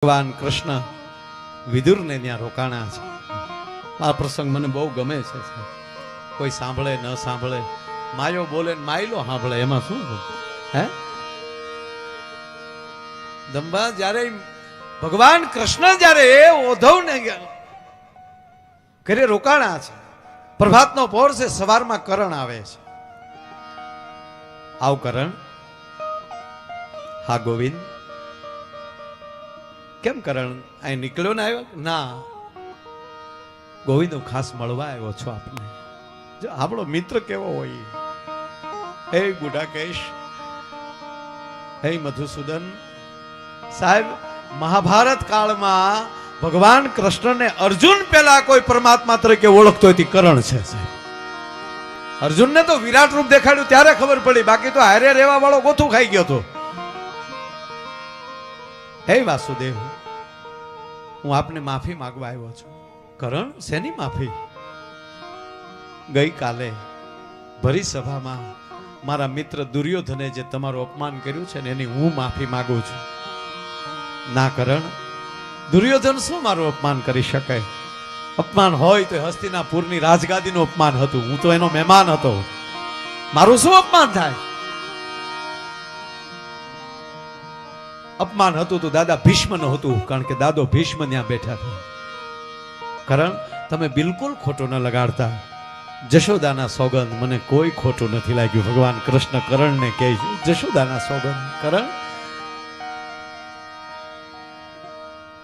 ભગવાન કૃષ્ણ વિદુરને ત્યાં રોકાણા છે. આ પ્રસંગ મને બહુ ગમે છે. કોઈ સાંભળે ન સાંભળે, માયો બોલે ને માયલો સાંભળે, એમાં શું હે? દંભા જ્યારે ભગવાન કૃષ્ણ જ્યારે ઉદ્ધવને ઘરે રોકાણા છે, પ્રભાતનો પહોર છે, સવારમાં કરણ આવે છે. આવ કરણ. હા ગોવિંદ. કેમ કરણ અહીં નીકળ્યો ને આવ્યો? ના ગોવિંદ, હું ખાસ મળવા આવ્યો છું આપને. જો આપણો મિત્ર કેવો હોય, હે ગુડાકેશ, હે મધુસૂદન સાહેબ, મહાભારત કાળમાં ભગવાન કૃષ્ણને અર્જુન પેલા કોઈ પરમાત્મા તરીકે ઓળખતો હોય કરણ છે સાહેબ. અર્જુનને તો વિરાટ રૂપ દેખાડ્યું ત્યારે ખબર પડી, બાકી તો હારે રહેવા વાળો ગોથું ખાઈ ગયો હતો. હે વાસુદેવ, હું આપને માફી માંગવા આવ્યો છું. કરણ, શેની માફી? ગઈકાલે ભરી સભામાં મારા મિત્ર દુર્યોધને જે તમારું અપમાન કર્યું છે ને એની હું માફી માંગુ છું. ના કરણ, દુર્યોધન શું મારું અપમાન કરી શકે? અપમાન હોય તો હસ્તિનાપુરની રાજગાદીનું અપમાન હતું. હું તો એનો મહેમાન હતો, મારું શું અપમાન થાય? અપમાન હતું તો દાદા ભીષ્મ નું હતું, કારણ કે દાદો ભીષ્મ ત્યાં બેઠા હતા. કરણ, તમે બિલકુલ ખોટું ન લગાડતા. જશોદાના સોગંદ, મને કોઈ ખોટું નથી લાગ્યું. ભગવાન કૃષ્ણ કરણને કહે છે, જશોદાના સોગંદ. કરણ,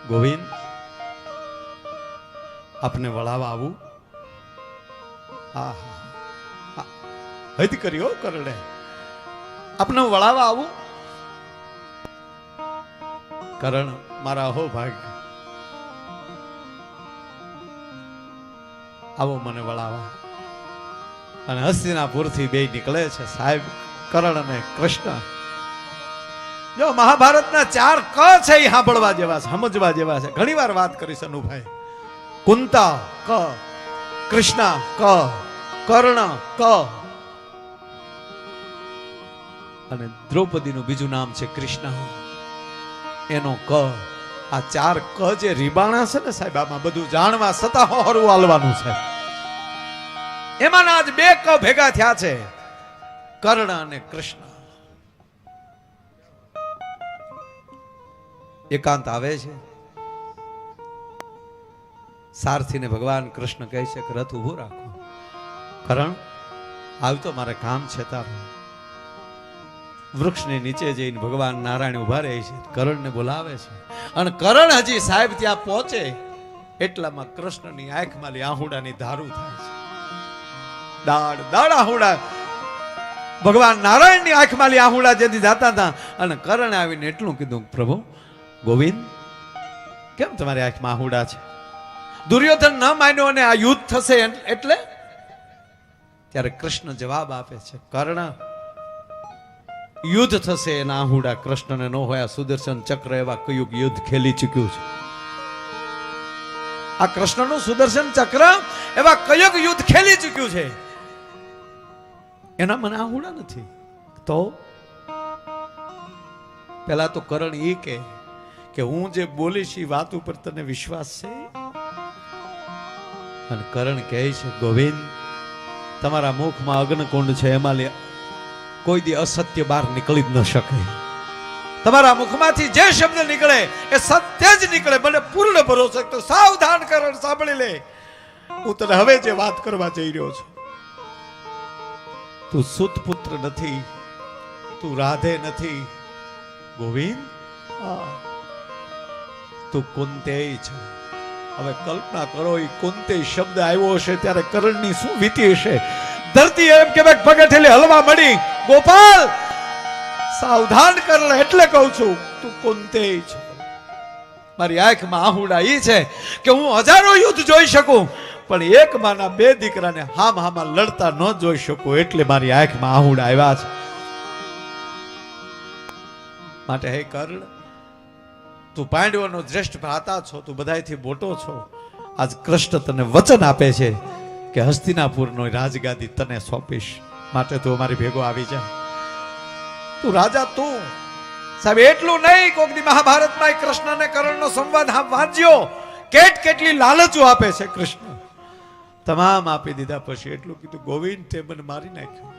ગોવિંદ, આપને વળાવા આવું? હા હા, હદ કર્યો કરણે. આપને વળાવા આવું? કરણ, મારા હો ભાગ્ય, આવો મને વળાવા. અને હસ્તિનાપુરથી બે નીકળે છે સાહેબ, કરણ અને કૃષ્ણ. જો મહાભારતના 4 ક છે એ સાંભળવા જેવા છે, સમજવા જેવા છે. ઘણી વાર વાત કરીશ અનુભાઈ. કુંતા ક, કૃષ્ણ ક, કર્ણ ક, અને દ્રૌપદીનું બીજું નામ છે કૃષ્ણ, એનો ક. આ 4 ક જે રીબાણા છે ને સાહેબ, આમાં બધું જાણવા છતાં હોરું હાલવાનું છે. એમાં આજ 2 ક ભેગા થયા છે, કર્ણ અને કૃષ્ણ. એકાંત આવે છે, સારથીને ભગવાન કૃષ્ણ કહે છે કે રથ ઉભો રાખો. કરણ, આવતો મારે કામ છે તારું. વૃક્ષની નીચે જઈને ભગવાન નારાયણ ઉભા રહે છે, કરણને બોલાવે છે. અને કરણ હજી સાહેબ ત્યાં પહોંચે એટલામાં કૃષ્ણની આંખમાં આહુડાની ધારું થાય છે. દાડ દાડ આહુડા, ભગવાન નારાયણની આંખમાં આહુડા જેથી જાતા હતા. અને કરણ આવીને એટલું કીધું, પ્રભુ ગોવિંદ, કેમ તમારી આંખમાં આહુડા છે? દુર્યોધન ન માન્યો અને આ યુદ્ધ થશે એટલે. ત્યારે કૃષ્ણ જવાબ આપે છે, કર્ણ, યુદ્ધ થશે એના આહુડા કૃષ્ણને ન હોય. સુદર્શન ચક્ર એવા કયું યુદ્ધ ખેલી ચૂક્યું છે. આ કૃષ્ણનું સુદર્શન ચક્ર એવા કયું યુદ્ધ ખેલી ચૂક્યું છે, એના મને આહુડા નથી. તો પેલા તો કરણ એ કે હું જે બોલીશ એ વાત ઉપર તને વિશ્વાસ છે? અને કરણ કહે છે, ગોવિંદ, તમારા મુખમાં અગ્નિકુંડ છે, એમાં કોઈ દી અસત્ય બહાર નીકળી જ ન શકે. તમારા મુખમાંથી જે શબ્દ નીકળે એ સત્ય જ નીકળે, મને પૂર્ણ ભરોસો. તો સાવધાન કરણ, સાંભળી લે. હું તને હવે જે વાત કરવા જઈ રહ્યો છું, તું સુત પુત્ર નથી, તું રાધે નથી ગોવિંદ, તું કુંતેય છે. હવે કલ્પના કરો, એ કુંતેય શબ્દ આવ્યો હશે ત્યારે કરણની શું વીતી હશે. ધરતી એમ કે પગે ઠેલી હલવા મળી. ગોપાલ, સાવધાન કર, એટલે કહું છું તું કુંતેય છે. મારી આંખમાં આહુડા ઈ છે કે હું હજારો યુદ્ધ જોઈ શકું, પણ એક માના 2 દીકરાને હામાં લડતા ન જોઈ શકું, એટલે મારી આંખમાં આહુડા આવ્યા છે. માટે હે કર્ણ, તું પાંડવોનો શ્રેષ્ઠ ભ્રાતા છો, તું બધાયથી મોટો છો. આજ કૃષ્ણ તને વચન આપે છે કે હસ્તિનાપુરનો રાજગાદી તને સોંપીશ. માટે તું અમારી ભેગો આવી જા. તું રાજા, તું સાહેબ એટલું નહીં, કોક દી મહાભારતમાં કૃષ્ણ અને કર્ણનો સંવાદ વાંચ્યો, કેટલી લાલચો આપે છે કૃષ્ણ. તમામ આપી દીધા પછી એટલું કીધું, ગોવિંદ તે મને મારી નાખ્યો.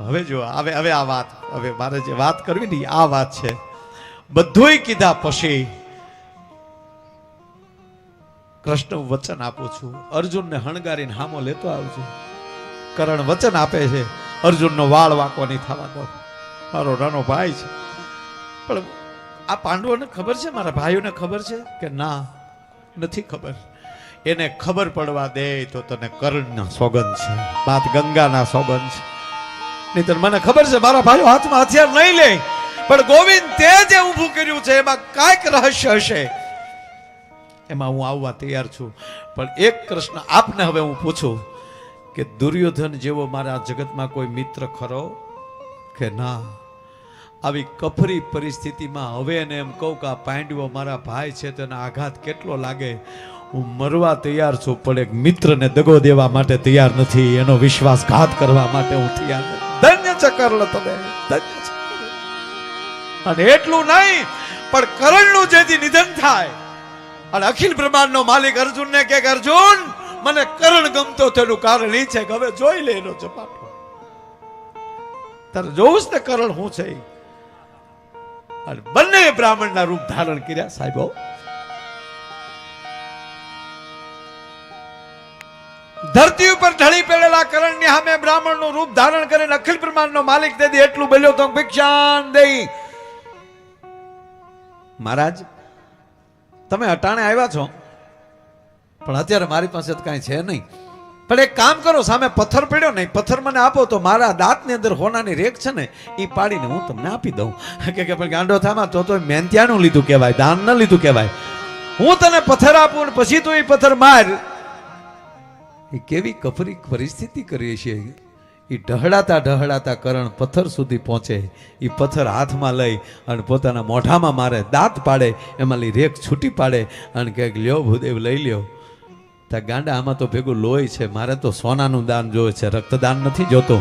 હવે જો હવે આ વાત, હવે મારે જે વાત કરવી ને આ વાત છે. બધુંય કીધા પછી કૃષ્ણ વચન આપું છું, અર્જુનને હણગારીને હામો લેતો આવજો. કર્ણ વચન આપે છે, અર્જુનનો વાળ વાંકો નહીં થવા દો, મારો નાનો ભાઈ છે. પણ આ પાંડવોને ખબર છે, મારા ભાઈઓને ખબર છે કે ના, નથી ખબર. એને ખબર પડવા દે તો તને કર્ણના સોગંદ છે, માત ગંગાના સોગંદ છે. નહીંતર મને ખબર છે મારા ભાઈઓ હાથમાં હથિયાર નહીં લે. પણ ગોવિંદ તે જે ઊભું કર્યું છે એમાં કાંઈક રહસ્ય હશે, એમાં હું આવવા તૈયાર છું. પણ એક કૃષ્ણ આપને હવે હું પૂછું કે દુર્યોધન જેવો મારા જગતમાં કોઈ મિત્ર ખરો કે ના? આવી કફરી પરિસ્થિતિમાં હવે એને એમ કહું કે આ પાંડવો મારા ભાઈ છે, તેનો આઘાત કેટલો લાગે. હું મરવા તૈયાર છું, પણ એક મિત્રને દગો દેવા માટે તૈયાર નથી, એનો વિશ્વાસઘાત કરવા માટે હું તૈયાર નથી. ધન્ય છે કર્ણ તમે, ધન્ય છે. અને એટલું નહીં, પણ કર્ણનું જેથી નિધન થાય અને અખિલ બ્રહ્માંડનો માલિક અર્જુનને કહે કે અર્જુન મને કર્ણ ગમતો તેનું કારણ એ છે કે હવે જોઈ લે એનો ઝપાટો. તારે જોવું ને કર્ણ શું છે. અને બંને બ્રાહ્મણના રૂપ ધારણ કર્યા સાહેબો. ધરતી ઉપર ઢળી પડેલા કરણની સામે બ્રાહ્મણનું રૂપ ધારણ કરીને અખિલ બ્રહ્માંડનો માલિક તેથી એટલું બોલ્યો તો ભિક્ષાન દઈ. મહારાજ તમે અટાણે આવ્યા છો, પણ અત્યારે મારી પાસે કાંઈ છે નહીં. પણ એક કામ કરો, સામે પથ્થર પડ્યો નહીં, પથ્થર મને આપો તો મારા દાંતની અંદર હોનાની રેખ છે ને એ પાડીને હું તમને આપી દઉં. કે પણ ગાંડો થામાં તો મહેનતિયાનું લીધું કહેવાય, દાન ન લીધું કહેવાય. હું તને પથ્થર આપું ને પછી તું એ પથ્થર માર. એ કેવી કફરી પરિસ્થિતિ કરી છે. એ ઢહડાતા કર્ણ પથ્થર સુધી પહોંચે, એ પથ્થર હાથમાં લઈ અને પોતાના મોઢામાં મારે, દાંત પાડે, એમાં રેખ છૂટી પાડે અને કહે લ્યો ભૂદેવ લઈ લ્યો. તા ગાંડા આમાં તો ભેગું લોહી છે, મારે તો સોનાનું દાન જોવે છે, રક્તદાન નથી જોતો.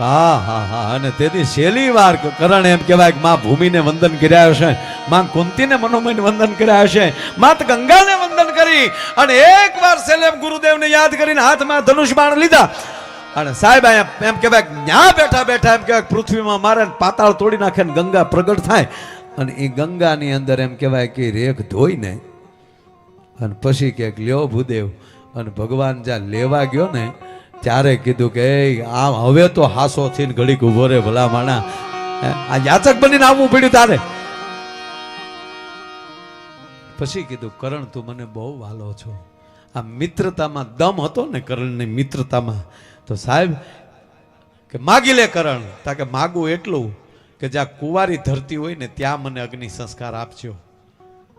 હા હા હા. અને તેથી છેલ્લી વાર કરણ એમ કહેવાય કે માં ભૂમિને વંદન કર્યા હશે, માં કુંતીને મનોમય વંદન કર્યા હશે, માત ગંગાને વંદન કરી અને એકવાર છેલ્લે ગુરુદેવને યાદ કરીને હાથમાં ધનુષ બાણ લીધા. અને સાહેબ અહીંયા એમ કહેવાય ન્યા બેઠા બેઠા એમ કહેવાય પૃથ્વીમાં મારે પાતાળ તોડી નાખે ને ગંગા પ્રગટ થાય. અને એ ગંગાની અંદર એમ કહેવાય કે રેખ ધોઈને અને પછી કે લ્યો ભૂદેવ. અને ભગવાન જ્યાં લેવા ગયો ને ત્યારે કીધું કે આમ હવે તો હાસો થઈને ઘડીક ઉભો રે ભલા માણા, આ યાચક બનીને આવવું પડ્યું તારે. પછી કીધું કરણ તું મને બહુ વાલો છો. આ મિત્રતામાં દમ હતો ને કરણની મિત્રતામાં. તો સાહેબ કે માગી લે કરણ. તા કે માગું એટલું કે જ્યાં કુંવારી ધરતી હોય ને ત્યાં મને અગ્નિ સંસ્કાર આપજો.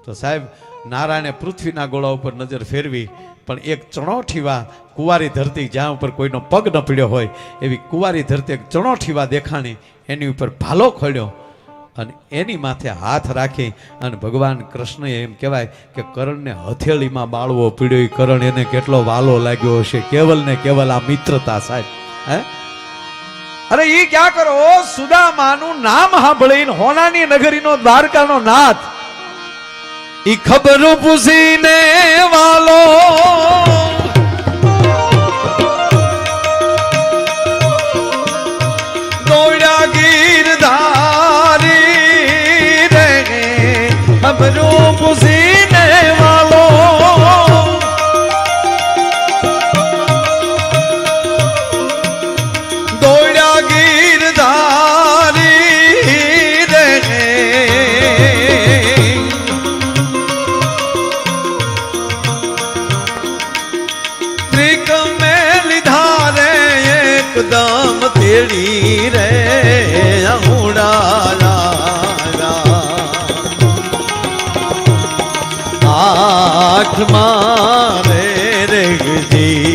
તો સાહેબ નારાયણે પૃથ્વીના ગોળા ઉપર નજર ફેરવી, પણ એક ચણોઠીવા કુંવારી ધરતી જ્યાં ઉપર કોઈનો પગ ન પીડ્યો હોય એવી કુંવારી ધરતી એક ચણોઠીવા દેખાણી, એની ઉપર ભાલો ખોલ્યો અને એની માથે હાથ રાખી અને ભગવાન કૃષ્ણએ એમ કહેવાય કે કરણને હથેળીમાં બાળવો પીડ્યો. કરણ એને કેટલો વાલો લાગ્યો હશે. કેવલ ને કેવલ આ મિત્રતા સાહેબ. હે અરે ઈ ક્યાં કરો, સુદામાનું નામ સાંભળીને હોનાની નગરીનો દ્વારકાનો નાથ ઈ ખબર પૂછીને વાલો દોડ્યા ગીરધારી રે. ખબર પૂછીને વાલો દોડ્યા ગીરધારી રે. એકદમ તેડી રે આઠ મારે રેગજી.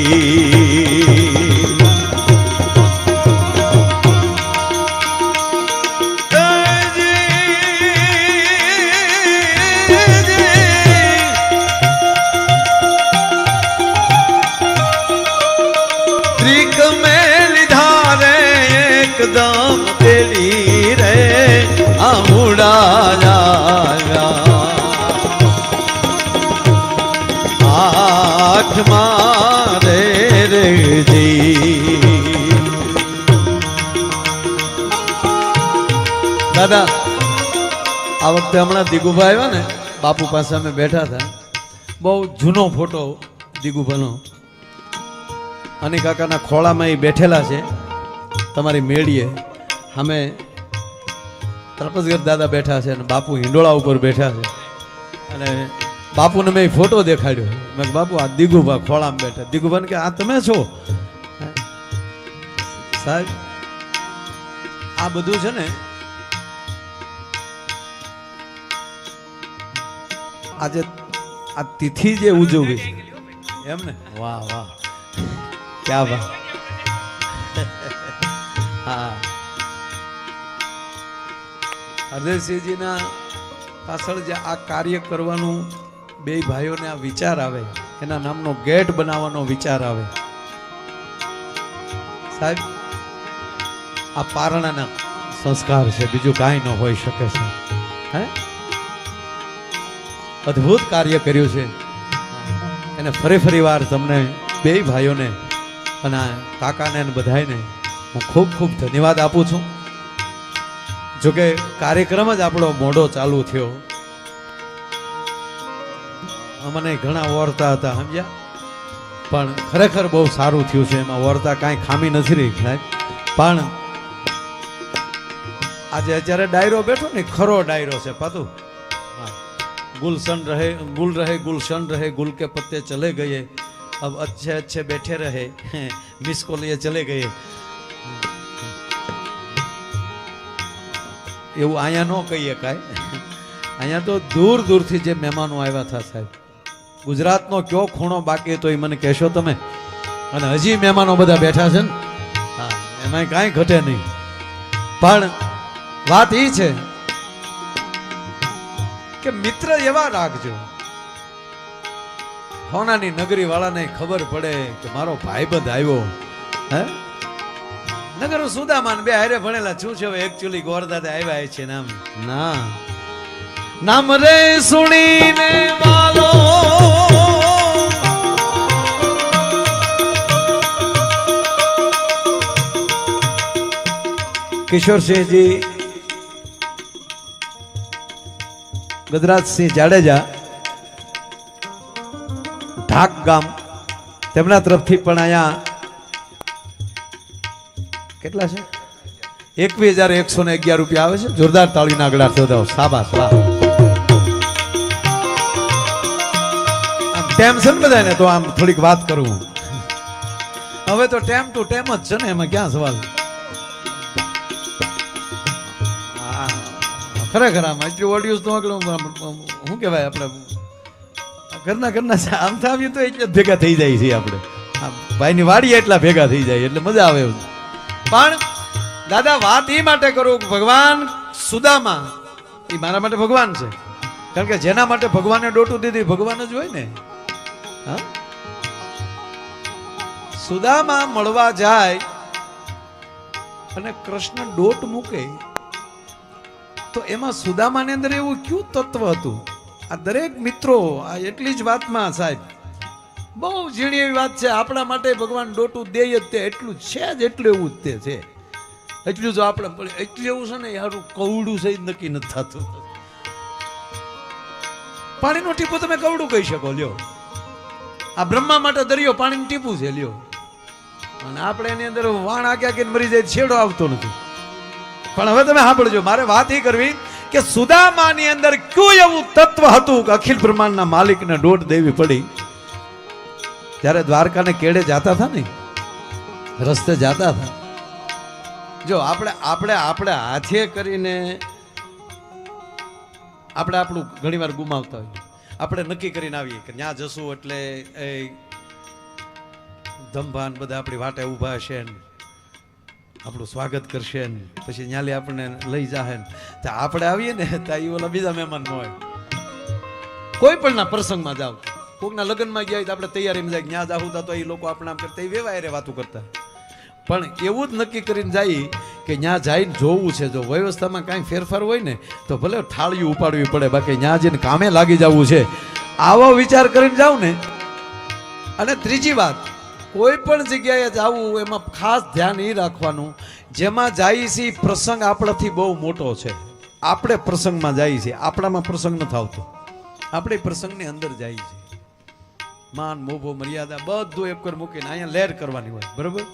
ત્રિક મેં લીધા રે એકદમ તેડી દાદા આ વખતે હમણાં દિગુભા આવ્યા ને બાપુ પાસે અમે બેઠા હતા, બહુ જૂનો ફોટો દિગુભાનો. અને કાકાના ખોળામાં એ બેઠેલા છે તમારી મેળીએ. અમે તરપસગર દાદા બેઠા છે અને બાપુ હિંડોળા ઉપર બેઠા છે. અને બાપુને મેં ફોટો દેખાડ્યો. મેં કીધું બાપુ આ દિગુભા ખોળામાં બેઠા. દિગુભાને કે આ તમે છો? સાહેબ આ બધું છે ને આજે આ તિથિ જે ઉજવવી એમ ને. વાહ વાહ ક્યાં વાહ. હા હરદેવસિંહજીના પાછળ જે આ કાર્ય કરવાનું બે ભાઈઓને આ વિચાર આવે, એના નામનો ગેટ બનાવવાનો વિચાર આવે. સાહેબ આ પારણાના સંસ્કાર છે, બીજું કાંઈ ન હોઈ શકે છે. હે અદ્ભુત કાર્ય કર્યું છે એને ફરી વાર તમને બે ભાઈઓને અને કાકાને અને બધાને હું ખૂબ ખૂબ ધન્યવાદ આપું છું. જોકે કાર્યક્રમ જ આપણો મોડો ચાલુ થયો. અમને ઘણા ઓરતા હતા સમજ્યા, પણ ખરેખર બહુ સારું થયું છે. એમાં ઓરતા કાંઈ ખામી નથી રહી સાહેબ. પણ આજે અત્યારે ડાયરો બેઠો ને ખરો ડાયરો છે પાતું. गुलशन रहे गुलशन रहे, गुल के पत्ते चले गए, अब अच्छे अच्छे बैठे रहे, मिस को लिए चले गए. એવું અહીંયા ન કહીએ કાંઈ. અહીંયા તો દૂર દૂરથી જે મહેમાનો આવ્યા હતા સાહેબ, ગુજરાતનો કયો ખૂણો બાકી તો એ મને કહેશો તમે. અને હજી મહેમાનો બધા બેઠા છે ને. હા એમાં કાંઈ ઘટે નહીં. પણ વાત એ છે કે મિત્ર એવા રાખજો, હોનાની નગરી વાળાને ખબર પડે કે મારો ભાઈબંધ આવ્યો. હે નગર સુદામાન બે હારે ભણેલા છું છે એકચ્યુઅલી ગોરદાદા આવ્યા છે નામ ના નામ રે સુણીને વાલો કિશોરસિંહજી ગજરાજસિંહ જાડેજા ઢાક ગામ, તેમના તરફથી પણ અહીંયા કેટલા છે 21,111 રૂપિયા આવે છે. જોરદાર તાળીના ગળા શોધાવો. શાબાશ વાહ. આમ ટેન્શન બધાને તો આમ થોડીક વાત કરું. હવે તો ટેમ ટુ ટેમ જ છે ને, એમાં ક્યાં સવાલ. ખરેખર આમ એટલી ઓડિયોઝ તો શું કહેવાય આપણે ઘરના આમ થાવીએ તો એટલે ભેગા થઈ જાય છે આપણે. ભાઈની વાડી એટલા ભેગા થઈ જાય એટલે મજા આવે. પણ દાદા વાત એ માટે કરું કે ભગવાન સુદામા એ મારા માટે ભગવાન છે. કારણ કે જેના માટે ભગવાને ડોટું દીધી ભગવાન જ હોય ને. હા સુદામા મળવા જાય અને કૃષ્ણ ડોટ મૂકે તો એમાં સુદામાની અંદર એવું ક્યું તત્વ હતું. આ દરેક મિત્રો આ એટલી જ વાતમાં સાહેબ બહુ ઝીણી એવી વાત છે. આપણા માટે ભગવાન ડોટું દે જ તે એટલું છે જ, એટલું એવું જ તે છે. એટલું જો આપણે એટલું એવું છે ને યારું કવડું છે નક્કી નથી થતું. પાણીનું ટીપું તમે કવડું કહી શકો લ્યો. આ બ્રહ્મા માટે દરિયો પાણીનું ટીપું છે લ્યો. અને આપણે એની અંદર વાણ આગ્યા કે મરી જાય છેડો આવતો નથી. પણ હવે તમે સાંભળજો, મારે વાત એ કરવી કે સુદામાની અંદર કયું એવું તત્વ હતું કે અખિલ બ્રહ્માંડના માલિકને દોટ દેવી પડી. ત્યારે દ્વારકાને કેડે જાતા હતા ને, રસ્તે જાતા હતા. જો આપણે હાથે કરીને આપણે આપણું ઘણી વાર ગુમાવતા હોઈએ. આપણે નક્કી કરીને આવીએ કે ત્યાં જશું એટલે એ ધમભાન બધા આપણી વાટે ઊભા હશે ને આપણું સ્વાગત કરશે ને પછી ન્યાલી આપણને લઈ જાહે ને. તો આપણે આવીએ ને તો એ ઓલા બીજા મહેમાન હોય. કોઈ પણ ના પ્રસંગમાં જાવ, કોકના લગ્નમાં ગયા તો આપણે તૈયારીમાં જાય ત્યાં જાવું તો એ લોકો આપણે આમ કરતા વેવાય રે વાતું કરતા. પણ એવું જ નક્કી કરીને જાય કે ત્યાં જઈને જોવું છે. જો વ્યવસ્થામાં કાંઈ ફેરફાર હોય ને તો ભલે થાળીઓ ઉપાડવી પડે, બાકી ત્યાં જઈને કામે લાગી જવું છે. આવો વિચાર કરીને જાવ ને. અને ત્રીજી વાત, કોઈ પણ જગ્યાએ જવું એમાં ખાસ ધ્યાન એ રાખવાનું જેમાં જાય છે પ્રસંગ આપણાથી બહુ મોટો છે. આપણે પ્રસંગમાં જઈએ છીએ, આપણામાં પ્રસંગ નથી આવતો, આપણે પ્રસંગની અંદર જઈએ છીએ. માન મોભો મર્યાદા બધું એક પર મૂકીને અહીંયા લહેર કરવાની હોય. બરોબર?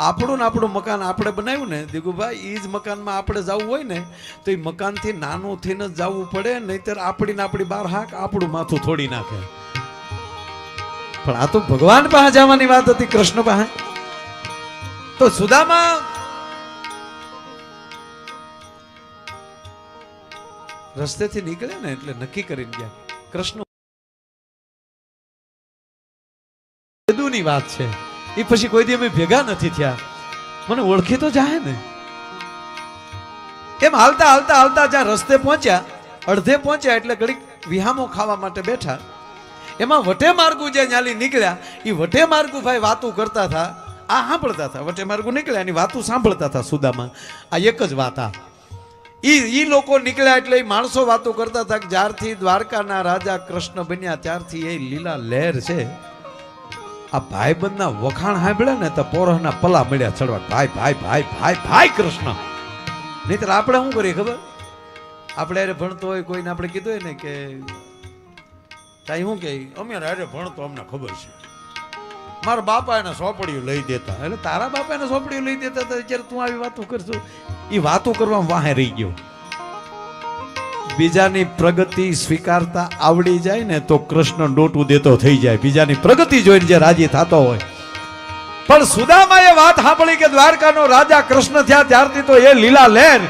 આપણું ને આપણું મકાન આપણે બનાવ્યું ને દીગુભાઈ, એ જ મકાનમાં આપણે જવું હોય ને તો એ મકાનથી નાનું થઈને જ જવું પડે, નહીતર આપણી બાર હાક આપણું માથું થોડી નાખે. પણ આ તો ભગવાન પાસે જવાની વાત હતી, કૃષ્ણ પાસે. તો સુદામા રસ્તેથી નીકળે ને એટલે નક્કી કરીને ગયા કૃષ્ણ ની વાત છે. એ પછી કોઈ દી અમે ભેગા નથી થયા, મને ઓળખી તો જાય ને. એમ હાલતા હાલતા હાલતા જ્યાં રસ્તે પહોંચ્યા, અડધે પહોંચ્યા એટલે ઘડીક વિહામો ખાવા માટે બેઠા. એમાં વટે માર્ગુ જે ન્યાલી નીકળ્યા, એ વટે માર્ગુ ભાઈ વાતું કરતા હતા, આ સાંભળતા હતા. વટે માર્ગુ નીકળ્યા એની વાતું સાંભળતા હતા સુદામા. આ એક જ વાત. આ ઈ લોકો નીકળ્યા એટલે એ માણસો વાતો કરતા હતા કે જ્યારથી દ્વારકાના રાજા કૃષ્ણ બન્યા ત્યારથી એ લીલા લહેર છે. આ ભાઈબંધના વખાણ સાંભળ્યા ને તો પોરહના પલા મળ્યા ચડવા, ભાઈ ભાઈ ભાઈ ભાઈ ભાઈ કૃષ્ણ. નહીતર આપણે શું કરીએ ખબર? આપણે અરે ભણતો હોય કોઈને આપણે કીધું હોય ને કે તાઈ શું કે અમે અરે ભણતો અમને ખબર છે, મારા બાપા એને સોપડીઓ લઈ દેતા. એટલે તારા બાપા એને સોપડીઓ લઈ દેતા હતા જ્યારે તું આવી વાતો કરશો. એ વાતો કરવામાં વાહે રહી ગયો. બીજાની પ્રગતિ સ્વીકારતા આવડી જાય ને તો કૃષ્ણ ડોટું દેતો થઈ જાય, બીજાની પ્રગતિ જોઈને જે રાજી થતો હોય. પણ સુદામાએ વાત સાંભળી કે દ્વારકાનો રાજા કૃષ્ણ થયા ત્યારથી તો એ લીલા લહેર,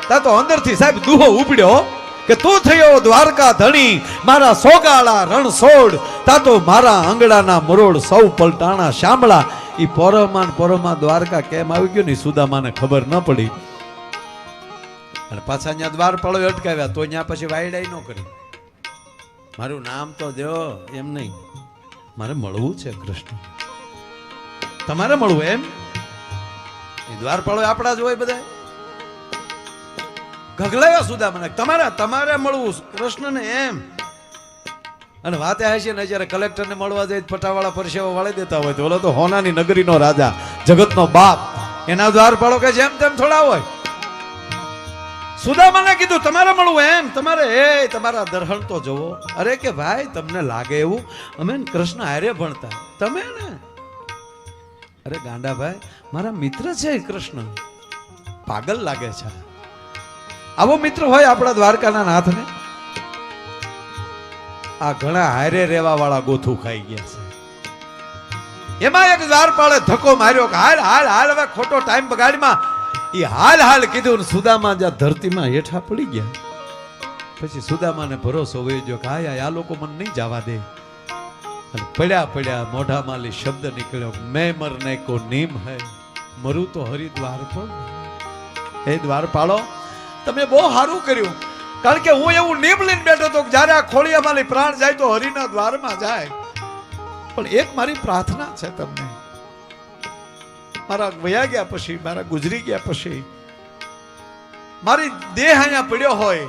ત્યાં તો અંદરથી સાહેબ દુહો ઉપડ્યો કે તું થયો દ્વારકા ધણી, મારા સોગાળા રણ સોડ, તા તો મારા આંગળાના મરોડ સૌ પલટાણા શામળા. ઈ પોરમાં દ્વારકા કેમ આવી ગયો ને સુદામાને ખબર ન પડી. અને પાછા ત્યાં દ્વારપાળો અટકાવ્યા તો ત્યાં પછી વાયડાઈ ન કરી. મારું નામ તો દો, એમ નહીં, મારે મળવું છે કૃષ્ણ, તમારે મળવું એમ. એ દ્વારપાળો આપણા જ હોય બધા. ગગલાયા સુદામાને તમારે મળવું કૃષ્ણને એમ. અને વાતે આવે છે ને જયારે કલેક્ટરને મળવા જાય પટાવાળા પરસેવા વાળી દેતા હોય તો ઓલો તો હોનાની નગરીનો રાજા, જગતનો બાપ, એના દ્વારપાળો કે જેમ તેમ થોડા હોય. સુદામાને કીધું તમારે મળવું એમ, તમારા દર્શન તો જોવો. અરે કે ભાઈ તમને લાગે એવું અમે કૃષ્ણ હારે ભણતા, તમે ને અરે ગાંડા ભાઈ મારા મિત્ર છે કૃષ્ણ, પાગલ લાગે છે. આવો મિત્ર હોય આપણા દ્વારકાના નાથને. આ ઘણા હારે રેવા વાળા ગોથું ખાઈ ગયા છે. એમાં એક દ્વારપાળે ધક્કો માર્યો કે હાલ હાલ હાલ, હવે ખોટો ટાઈમ બગાડીમાં. એ હાલ હાલ કીધું ને સુદામા જ્યાં ધરતીમાં હેઠા પડી ગયા. પછી સુદામાને ભરોસો વહી ગયો કે આ લોકો મને નહીં જવા દે. અને પડ્યા મોઢામાં શબ્દ નીકળ્યો, મેં મરને કો નીમ હૈ, મરું તો હરિદ્વાર પર. હે દ્વારપાળો તમે બહુ સારું કર્યું, કારણ કે હું એવું નીમ લઈને બેઠો હતો કે જયારે આ ખોળિયામાં પ્રાણ જાય તો હરિના દ્વારમાં જાય. પણ એક મારી પ્રાર્થના છે તમને, મારા વયા ગયા પછી, મારા ગુજરી ગયા પછી, મારી દેહ અહીંયા પડ્યો હોય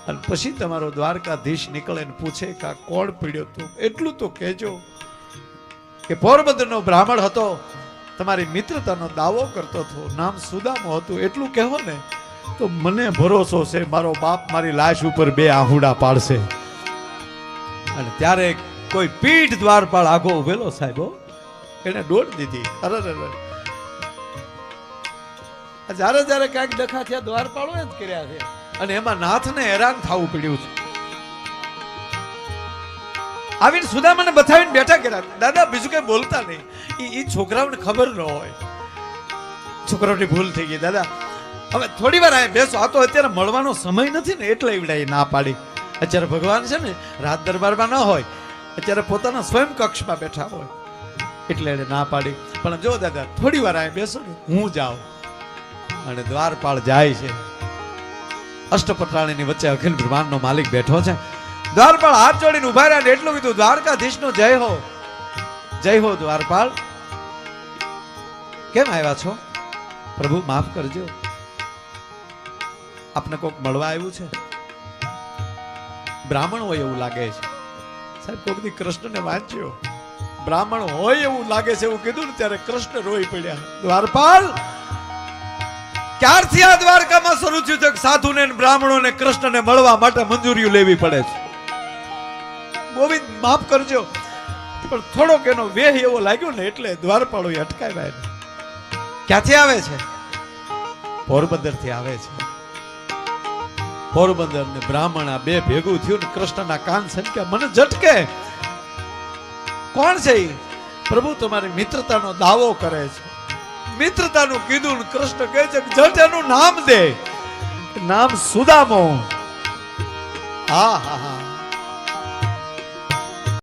અને પછી તમારો દ્વારકાધીશ નીકળે ને પૂછે કે આ કોણ પડ્યો તું, એટલું તો કહેજો કે પોરબંદરનો બ્રાહ્મણ હતો, તમારી મિત્રતાનો દાવો કરતો હતો, નામ સુદામો હતું, એટલું કહેવો ને તો મને ભરોસો છે મારો બાપ મારી લાશ ઉપર બે આહુડા પાડશે. અને ત્યારે કોઈ પીઠ દ્વારપાળ આગો ઉભેલો સાહેબો, એને દોડ દીધી. અરે જયારે ક્યાંક ડખા થયા દ્વારપાળો જ કર્યા છે. અને એમાં નાથને હેરાન થવું પડ્યું છે. આવીને સુદામાને બતાવીને બેઠા કર્યા. દાદા બીજું કઈ બોલતા નહીં. એ છોકરાઓને ખબર ન હોય, છોકરાઓની ભૂલ થઈ ગઈ. દાદા હવે થોડી વાર આ બેસો, આ તો અત્યારે મળવાનો સમય નથી ને એટલે એવડાઈ ના પાડી. અત્યારે ભગવાન છે ને રાત દરબારમાં ન હોય, અત્યારે પોતાના સ્વયં કક્ષમાં બેઠા હોય એટલે એને ના પાડી. પણ જો દાદા થોડી વાર આ બેસો ને હું જાઉં. અને દ્વારપાળ જાય છે. અષ્ટપટરાણીની વચ્ચે અખિલ બ્રહ્માંડનો માલિક બેઠો છે. દ્વારપાળ હાથ જોડીને ઉભા રહ્યા ને એટલું કીધું, દ્વારકાધીશનો જય હો, જય હો. દ્વારપાળ કેમ આવ્યા છો? પ્રભુ માફ કરજો, આપને કોક મળવા આવ્યું છે? બ્રાહ્મણ હોય એવું લાગે છે. સાહેબ કોક દી કૃષ્ણને વાંચ્યો, બ્રાહ્મણ હોય એવું લાગે છે એવું કીધું ને ત્યારે કૃષ્ણ રોઈ પડ્યા. દ્વારપાલ ક્યારથી આ દ્વારકામાં શરૂ થયું છે કે સાધુને અને બ્રાહ્મણોને કૃષ્ણને મળવા માટે મંજૂરીઓ લેવી પડે છે? ગોવિંદ માફ કરજો, પણ થોડોક એનો વેહ એવો લાગ્યો ને એટલે દ્વારપાળો અટકાવ્યા એને. ક્યાંથી આવે છે? પોરબંદર થી આવે છે. પોરબંદર ને બ્રાહ્મણ આ બે ભેગું થયું ને કૃષ્ણના કાન સંખ્યા મને ઝટકે. કોણ છે ઈ? પ્રભુ તમારી મિત્રતાનો દાવો કરે છે. મિત્રતાનું કીધું ને કૃષ્ણ કહે છે કે જટ એનું નામ દે. નામ સુદામો. હા હા હા,